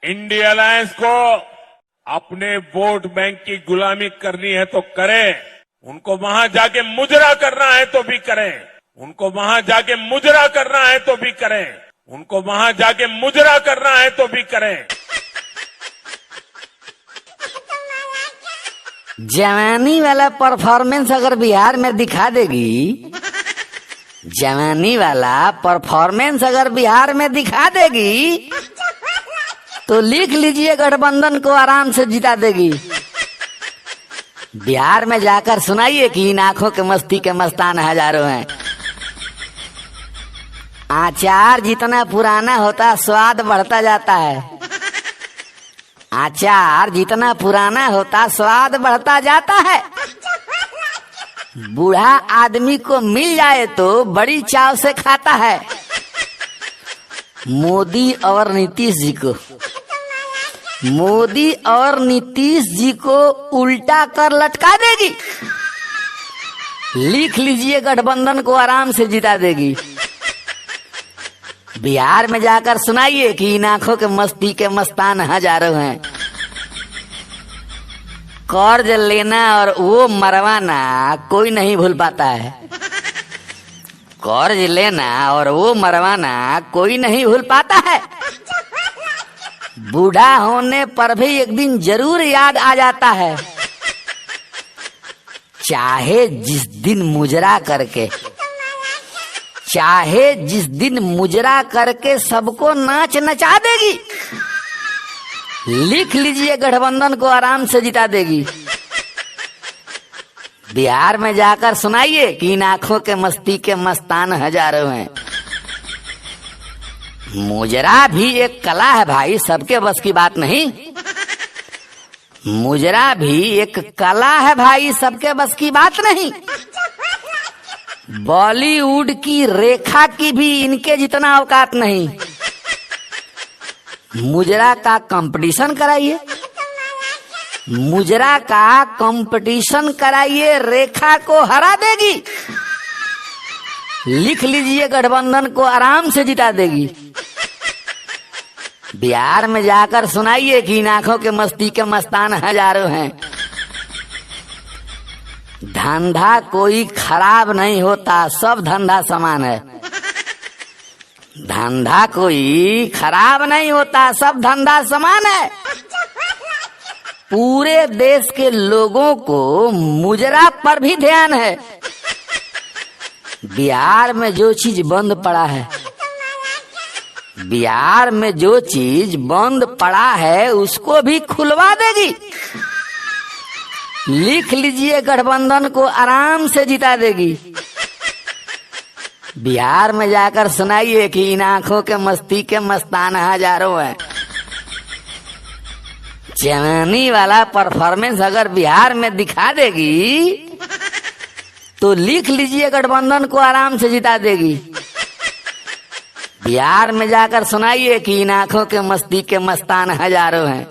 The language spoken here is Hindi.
इंडिया अलायंस को अपने वोट बैंक की गुलामी करनी है तो करें, उनको वहां जाके मुजरा करना है तो भी करें, उनको वहां जाके मुजरा करना है तो भी करें, उनको वहां जाके मुजरा करना है तो भी करें। जवानी वाला परफॉर्मेंस अगर बिहार में दिखा देगी, जवानी वाला परफॉर्मेंस अगर बिहार में दिखा देगी तो लिख लीजिए गठबंधन को आराम से जिता देगी। बिहार में जाकर सुनाइए कि इन आंखों के मस्ती के मस्तान हजारों हैं। आचार जितना पुराना होता स्वाद बढ़ता जाता है, आचार जितना पुराना होता स्वाद बढ़ता जाता है। बूढ़ा आदमी को मिल जाए तो बड़ी चाव से खाता है। मोदी और नीतीश जी को, मोदी और नीतीश जी को उल्टा कर लटका देगी। लिख लीजिए गठबंधन को आराम से जिता देगी। बिहार में जाकर सुनाइए कि इन आंखों के मस्ती के मस्तान हजारों हैं। कर्ज लेना और वो मरवाना कोई नहीं भूल पाता है। कर्ज लेना और वो मरवाना कोई नहीं भूल पाता है। बूढ़ा होने पर भी एक दिन जरूर याद आ जाता है। चाहे जिस दिन मुजरा करके, चाहे जिस दिन मुजरा करके सबको नाच नचा देगी। लिख लीजिए गठबंधन को आराम से जिता देगी। बिहार में जाकर सुनाइए कि इन आंखों के मस्ती के मस्तान हजारों हैं। मुजरा भी एक कला है भाई, सबके बस की बात नहीं। मुजरा भी एक कला है भाई, सबके बस की बात नहीं। बॉलीवुड की रेखा की भी इनके जितना औकात नहीं। मुजरा का कंपटीशन कराइए, मुजरा का कंपटीशन कराइए, रेखा को हरा देगी। लिख लीजिए गठबंधन को आराम से जिता देगी। बिहार में जाकर सुनाइए कि इन आंखों के मस्ती के मस्तान हजारों हैं। धंधा कोई खराब नहीं होता, सब धंधा समान है। धंधा कोई खराब नहीं होता, सब धंधा समान है। पूरे देश के लोगों को मुजरा पर भी ध्यान है। बिहार में जो चीज बंद पड़ा है, बिहार में जो चीज बंद पड़ा है उसको भी खुलवा देगी। लिख लीजिए गठबंधन को आराम से जिता देगी। बिहार में जाकर सुनाइए कि इन आंखों के मस्ती के मस्तान हजारों हैं। जवानी वाला परफॉर्मेंस अगर बिहार में दिखा देगी तो लिख लीजिए गठबंधन को आराम से जिता देगी। बिहार में जाकर सुनाइए कि इन आंखों के मस्ती के मस्तान हजारों हैं।